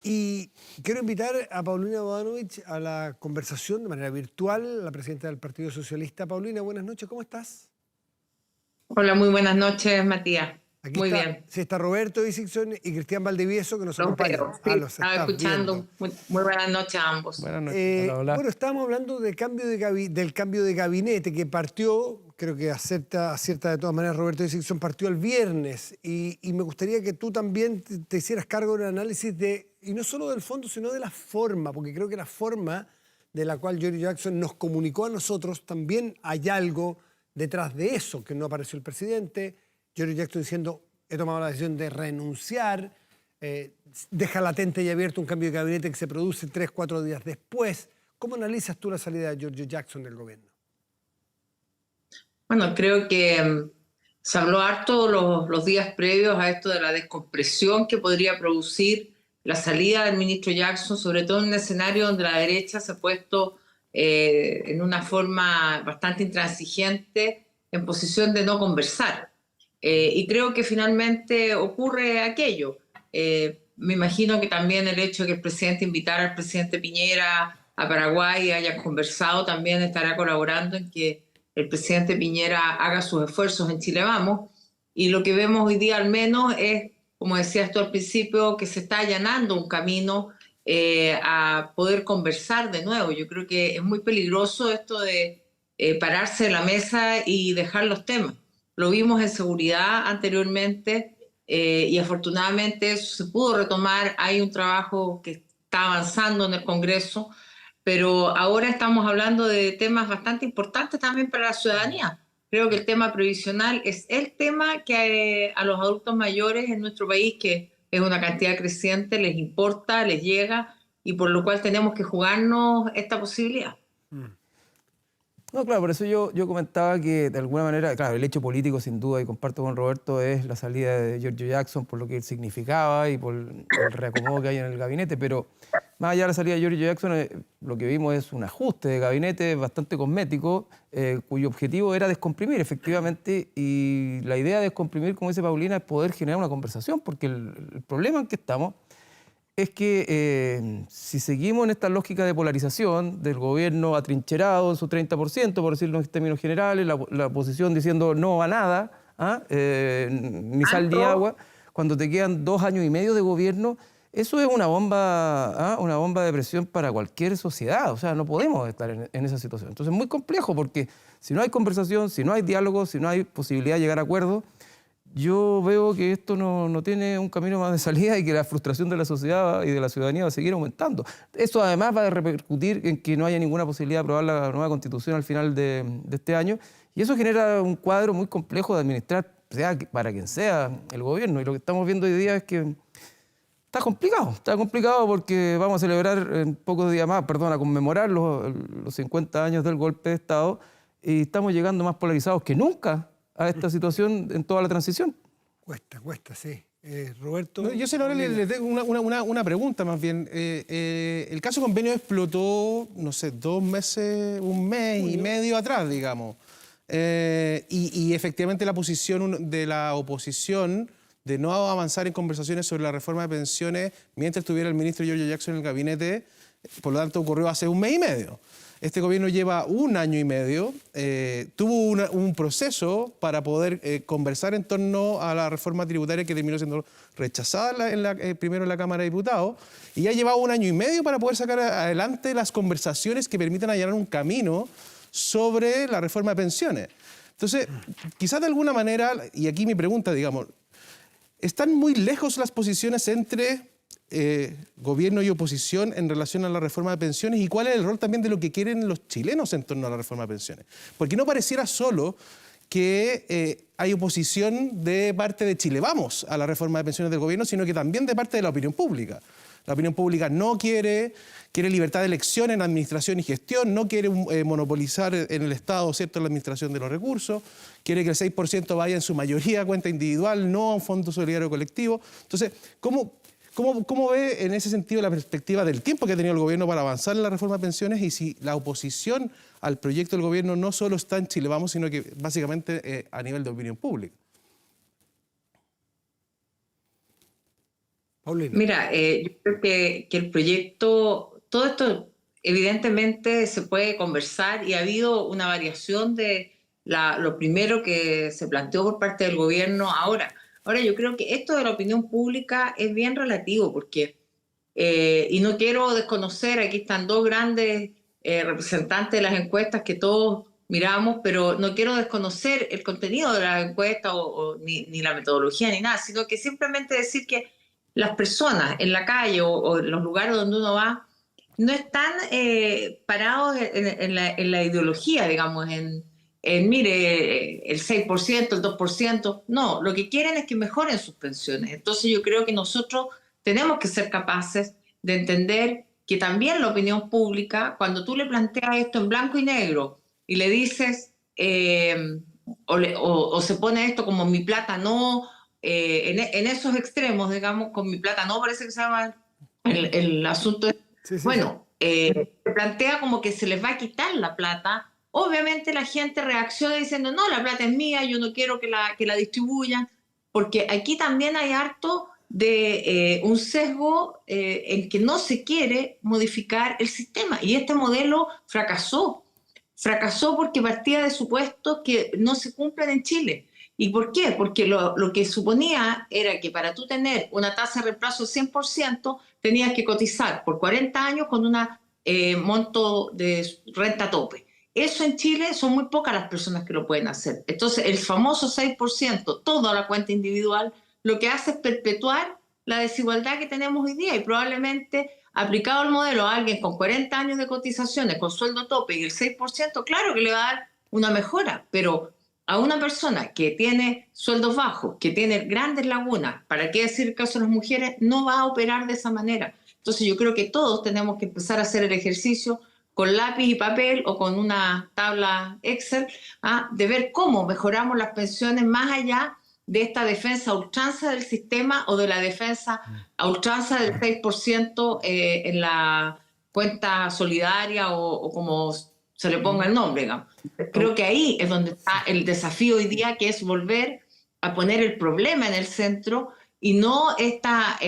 Y quiero invitar a Paulina Bodanovich a la conversación de manera virtual, la presidenta del Partido Socialista. Paulina, buenas noches, ¿cómo estás? Hola, muy buenas noches, Matías. Aquí Muy está, bien, sí, está Roberto Dickinson y Cristian Valdivieso que nos los acompañan. veo. Ah, Sí, los estaba estás viendo. escuchando. Muy buenas noches a ambos. Buenas noches. Hola, hola. Bueno, estábamos hablando del cambio de gabinete que partió, creo que acierta de todas maneras Roberto Dickinson, partió el viernes y me gustaría que tú también te hicieras cargo de un análisis y no solo del fondo, sino de la forma, porque creo que la forma de la cual Giorgio Jackson nos comunicó a nosotros, también hay algo detrás de eso, que no apareció el presidente, Giorgio Jackson diciendo, he tomado la decisión de renunciar, deja latente y abierto un cambio de gabinete que se produce 3, 4 días después. ¿Cómo analizas tú la salida de Giorgio Jackson del gobierno? Bueno, creo que se habló harto los días previos a esto de la descompresión que podría producir la salida del ministro Jackson, sobre todo en un escenario donde la derecha se ha puesto en una forma bastante intransigente en posición de no conversar. Y creo que finalmente ocurre aquello. Me imagino que también el hecho de que el presidente invitara al presidente Piñera a Paraguay y haya conversado también estará colaborando en que el presidente Piñera haga sus esfuerzos en Chile Vamos. Y lo que vemos hoy día al menos es, como decías tú al principio, que se está allanando un camino a poder conversar de nuevo. Yo creo que es muy peligroso esto de pararse de la mesa y dejar los temas. Lo vimos en seguridad anteriormente y afortunadamente eso se pudo retomar. Hay un trabajo que está avanzando en el Congreso, pero ahora estamos hablando de temas bastante importantes también para la ciudadanía. Creo que el tema previsional es el tema que a los adultos mayores en nuestro país, que es una cantidad creciente, les importa, les llega y por lo cual tenemos que jugarnos esta posibilidad. No, claro, por eso yo comentaba que de alguna manera, claro, el hecho político sin duda, y comparto con Roberto, es la salida de Giorgio Jackson por lo que él significaba y por el reacomodo que hay en el gabinete, pero más allá de la salida de Giorgio Jackson, lo que vimos es un ajuste de gabinete bastante cosmético, cuyo objetivo era descomprimir efectivamente, y la idea de descomprimir, como dice Paulina, es poder generar una conversación, porque el problema en que estamos es que si seguimos en esta lógica de polarización del gobierno atrincherado en su 30%, por decirlo en términos generales, la oposición diciendo no a nada, ni sal ni agua, cuando te quedan 2 años y medio de gobierno, eso es una bomba de presión para cualquier sociedad. O sea, no podemos estar en esa situación. Entonces es muy complejo porque si no hay conversación, si no hay diálogo, si no hay posibilidad de llegar a acuerdos, yo veo que esto no tiene un camino más de salida y que la frustración de la sociedad y de la ciudadanía va a seguir aumentando. Eso además va a repercutir en que no haya ninguna posibilidad de aprobar la nueva Constitución al final de este año, y eso genera un cuadro muy complejo de administrar, sea para quien sea el gobierno. Y lo que estamos viendo hoy día es que está complicado porque vamos a celebrar en pocos días más, a conmemorar los 50 años del golpe de Estado, y estamos llegando más polarizados que nunca a esta situación en toda la transición. Cuesta, sí. Roberto. No, yo sé, ahora le tengo una pregunta más bien. El caso convenio explotó, no sé, 2 meses, 1 mes y medio atrás, digamos. Y efectivamente la posición de la oposición de no avanzar en conversaciones sobre la reforma de pensiones mientras estuviera el ministro Giorgio Jackson en el gabinete, por lo tanto ocurrió hace 1 mes y medio. Este gobierno lleva 1 año y medio, tuvo un proceso para poder conversar en torno a la reforma tributaria que terminó siendo rechazada primero en la Cámara de Diputados, y ya lleva 1 año y medio para poder sacar adelante las conversaciones que permitan allanar un camino sobre la reforma de pensiones. Entonces, quizás de alguna manera, y aquí mi pregunta, digamos, ¿están muy lejos las posiciones entre gobierno y oposición en relación a la reforma de pensiones? ¿Y cuál es el rol también de lo que quieren los chilenos en torno a la reforma de pensiones? Porque no pareciera solo que hay oposición de parte de Chile Vamos a la reforma de pensiones del gobierno, sino que también de parte de la opinión pública. La opinión pública no quiere libertad de elección en administración y gestión, no quiere monopolizar en el Estado, ¿cierto?, la administración de los recursos, quiere que el 6% vaya en su mayoría a cuenta individual, no a un fondo solidario colectivo. Entonces, ¿cómo ve en ese sentido la perspectiva del tiempo que ha tenido el gobierno para avanzar en la reforma de pensiones, y si la oposición al proyecto del gobierno no solo está en Chile Vamos, sino que básicamente a nivel de opinión pública? Paulina. Mira, yo creo que el proyecto, todo esto evidentemente se puede conversar y ha habido una variación de lo primero que se planteó por parte del gobierno ahora. Ahora, yo creo que esto de la opinión pública es bien relativo porque, y no quiero desconocer, aquí están dos grandes representantes de las encuestas que todos miramos, pero no quiero desconocer el contenido de las encuestas ni la metodología ni nada, sino que simplemente decir que las personas en la calle o en los lugares donde uno va no están parados en la ideología, digamos, mire, el 6%, el 2%. No, lo que quieren es que mejoren sus pensiones. Entonces yo creo que nosotros tenemos que ser capaces de entender que también la opinión pública, cuando tú le planteas esto en blanco y negro y le dices, o se pone esto como mi plata no, en esos extremos, digamos, con mi plata no, parece que se llama el asunto. Sí, sí, Bueno, se plantea como que se les va a quitar la plata. Obviamente la gente reacciona diciendo, no, la plata es mía, yo no quiero que la distribuyan, porque aquí también hay harto de un sesgo en que no se quiere modificar el sistema. Y este modelo fracasó. Fracasó porque partía de supuestos que no se cumplen en Chile. ¿Y por qué? Porque lo que suponía era que para tú tener una tasa de reemplazo del 100%, tenías que cotizar por 40 años con un monto de renta tope. Eso en Chile son muy pocas las personas que lo pueden hacer. Entonces, el famoso 6%, toda la cuenta individual, lo que hace es perpetuar la desigualdad que tenemos hoy día y probablemente aplicado el modelo a alguien con 40 años de cotizaciones, con sueldo tope y el 6%, claro que le va a dar una mejora, pero a una persona que tiene sueldos bajos, que tiene grandes lagunas, ¿para qué decir el caso de las mujeres? No va a operar de esa manera. Entonces yo creo que todos tenemos que empezar a hacer el ejercicio con lápiz y papel o con una tabla Excel, de ver cómo mejoramos las pensiones más allá de esta defensa a ultranza del sistema o de la defensa a ultranza del 6% en la cuenta solidaria o como se le ponga el nombre, digamos. Creo que ahí es donde está el desafío hoy día, que es volver a poner el problema en el centro y no esta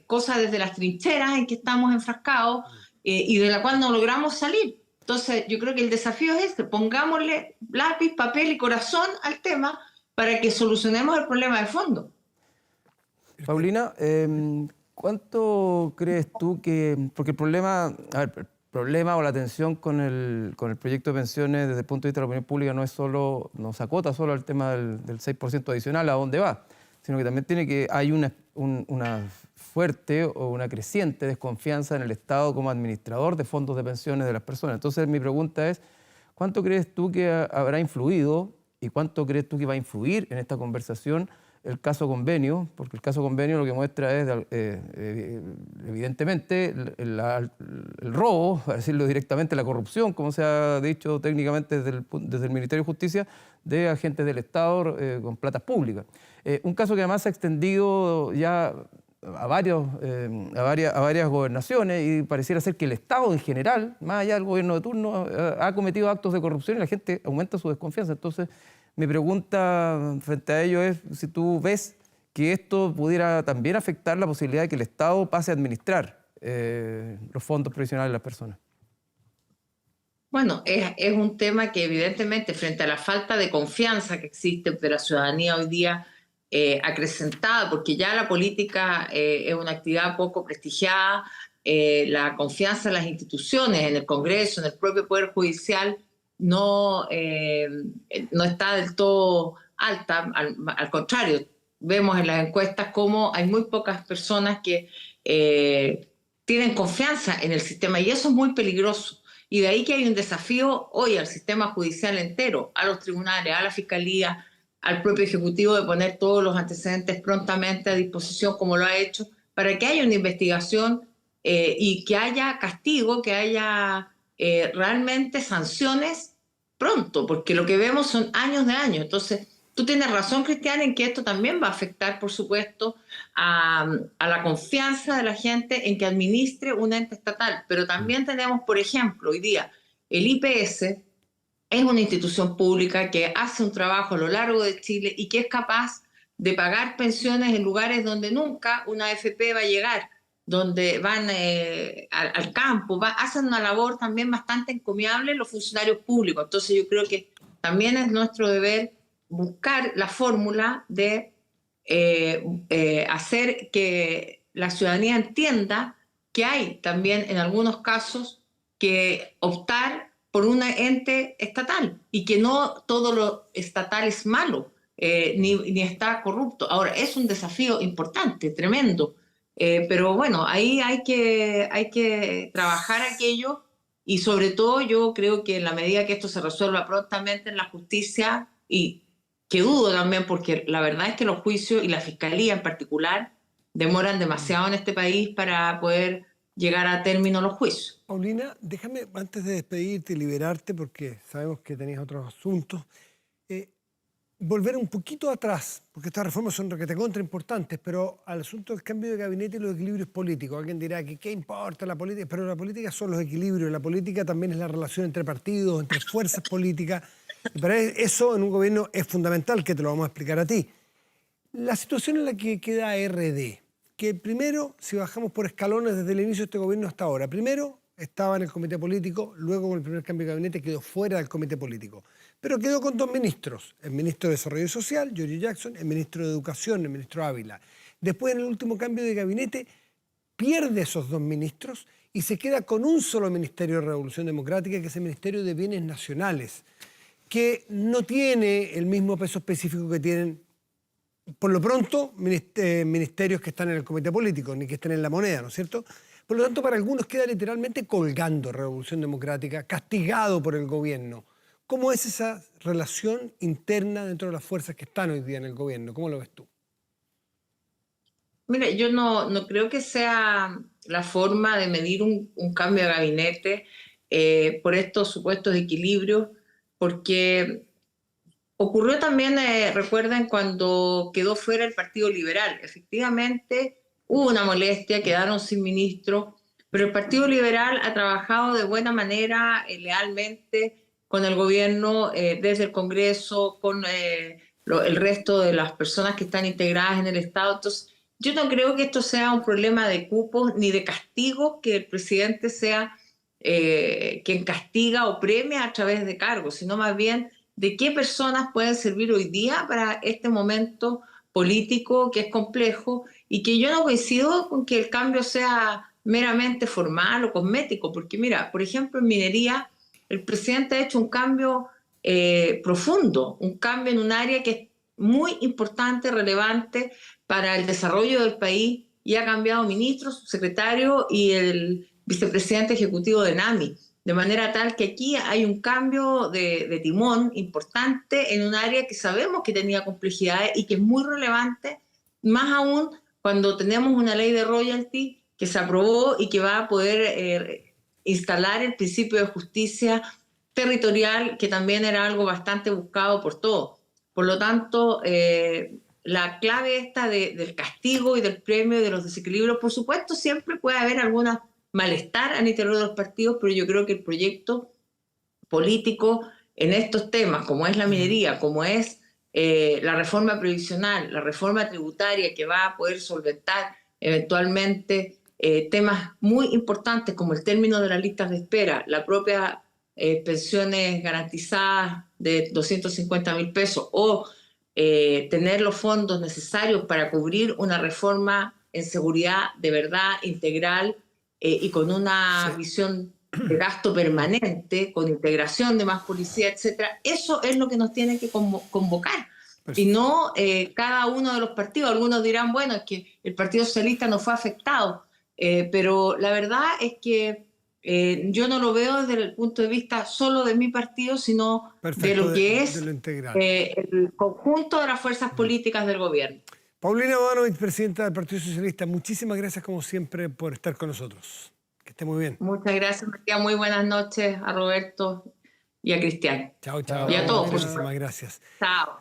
cosa desde las trincheras en que estamos enfrascados y de la cual no logramos salir. Entonces, yo creo que el desafío es este: pongámosle lápiz, papel y corazón al tema para que solucionemos el problema de fondo. Paulina, ¿cuánto crees tú que, porque el problema, a ver, el problema o la tensión con el proyecto de pensiones desde el punto de vista de la opinión pública no es solo, no se acota solo al tema del 6% adicional a dónde va, sino que también hay una fuerte o una creciente desconfianza en el Estado como administrador de fondos de pensiones de las personas. Entonces mi pregunta es, ¿cuánto crees tú que habrá influido y cuánto crees tú que va a influir en esta conversación el caso convenio? Porque el caso convenio lo que muestra es, evidentemente, el robo, para decirlo directamente, la corrupción, como se ha dicho técnicamente desde el Ministerio de Justicia, de agentes del Estado con platas públicas. Un caso que además se ha extendido ya a varias gobernaciones y pareciera ser que el Estado en general, más allá del gobierno de turno, ha cometido actos de corrupción y la gente aumenta su desconfianza. Entonces, mi pregunta frente a ello es si tú ves que esto pudiera también afectar la posibilidad de que el Estado pase a administrar los fondos previsionales de las personas. Bueno, es un tema que evidentemente frente a la falta de confianza que existe de la ciudadanía hoy día acrecentada, porque ya la política es una actividad poco prestigiada, la confianza en las instituciones, en el Congreso, en el propio Poder Judicial, no está del todo alta, al contrario, vemos en las encuestas cómo hay muy pocas personas que tienen confianza en el sistema y eso es muy peligroso. Y de ahí que hay un desafío hoy al sistema judicial entero, a los tribunales, a la fiscalía, al propio Ejecutivo de poner todos los antecedentes prontamente a disposición como lo ha hecho, para que haya una investigación y que haya castigo, que haya realmente sanciones pronto, porque lo que vemos son años de años. Entonces, tú tienes razón, Cristian, en que esto también va a afectar, por supuesto, a la confianza de la gente en que administre un ente estatal. Pero también tenemos, por ejemplo, hoy día, el IPS es una institución pública que hace un trabajo a lo largo de Chile y que es capaz de pagar pensiones en lugares donde nunca una AFP va a llegar, donde van al campo, hacen una labor también bastante encomiable los funcionarios públicos. Entonces yo creo que también es nuestro deber buscar la fórmula de hacer que la ciudadanía entienda que hay también en algunos casos que optar por un ente estatal y que no todo lo estatal es malo, ni está corrupto. Ahora, es un desafío importante, tremendo, pero bueno, ahí hay que trabajar aquello y sobre todo yo creo que en la medida que esto se resuelva prontamente en la justicia, y que dudo también porque la verdad es que los juicios y la fiscalía en particular demoran demasiado en este país para poder llegar a término los juicios. Paulina, déjame, antes de despedirte y liberarte, porque sabemos que tenías otros asuntos, volver un poquito atrás, porque estas reformas son requete contra importantes, pero al asunto del cambio de gabinete y los equilibrios políticos. Alguien dirá que qué importa la política, pero la política son los equilibrios, la política también es la relación entre partidos, entre fuerzas políticas, y para eso en un gobierno es fundamental, que te lo vamos a explicar a ti. La situación en la que queda RD, que primero, si bajamos por escalones desde el inicio de este gobierno hasta ahora, primero estaba en el comité político, luego con el primer cambio de gabinete quedó fuera del comité político, pero quedó con dos ministros, el ministro de Desarrollo Social, Giorgio Jackson, el ministro de Educación, el ministro Ávila. Después, en el último cambio de gabinete, pierde esos dos ministros y se queda con un solo Ministerio de Revolución Democrática, que es el Ministerio de Bienes Nacionales, que no tiene el mismo peso específico que tienen, por lo pronto, ministerios que están en el comité político, ni que estén en la moneda, ¿no es cierto? Por lo tanto, para algunos queda literalmente colgando Revolución Democrática, castigado por el gobierno. ¿Cómo es esa relación interna dentro de las fuerzas que están hoy día en el gobierno? ¿Cómo lo ves tú? Mira, yo no creo que sea la forma de medir un cambio de gabinete por estos supuestos equilibrios, porque ocurrió también, recuerden, cuando quedó fuera el Partido Liberal. Efectivamente, hubo una molestia, quedaron sin ministro, pero el Partido Liberal ha trabajado de buena manera, lealmente, con el gobierno, desde el Congreso, con el resto de las personas que están integradas en el Estado. Entonces, yo no creo que esto sea un problema de cupos ni de castigos, que el presidente sea quien castiga o premia a través de cargos, sino más bien de qué personas pueden servir hoy día para este momento político que es complejo, y que yo no coincido con que el cambio sea meramente formal o cosmético, porque mira, por ejemplo, en minería, el presidente ha hecho un cambio profundo, un cambio en un área que es muy importante, relevante para el desarrollo del país, y ha cambiado ministro, subsecretario y el vicepresidente ejecutivo de NAMI, de manera tal que aquí hay un cambio de timón importante en un área que sabemos que tenía complejidades y que es muy relevante, más aún cuando tenemos una ley de royalty que se aprobó y que va a poder instalar el principio de justicia territorial, que también era algo bastante buscado por todos. Por lo tanto, la clave esta del castigo y del premio y de los desequilibrios, por supuesto, siempre puede haber alguna malestar al interior de los partidos, pero yo creo que el proyecto político en estos temas, como es la minería, como es la reforma previsional, la reforma tributaria, que va a poder solventar eventualmente temas muy importantes como el término de las listas de espera, la propia pensiones garantizadas de 250.000 pesos, o tener los fondos necesarios para cubrir una reforma en seguridad de verdad integral, y con una visión de gasto permanente, con integración de más policía, etcétera. Eso es lo que nos tiene que convocar. Y no cada uno de los partidos. Algunos dirán, bueno, es que el Partido Socialista no fue afectado, pero la verdad es que yo no lo veo desde el punto de vista solo de mi partido, sino de lo que es el conjunto de las fuerzas políticas del gobierno. Paulina Bodanovich, presidenta del Partido Socialista, muchísimas gracias como siempre por estar con nosotros. Que esté muy bien. Muchas gracias, Matías. Muy buenas noches a Roberto y a Cristian. Chao, chao. Y a todos. Muchísimas gracias. Chao.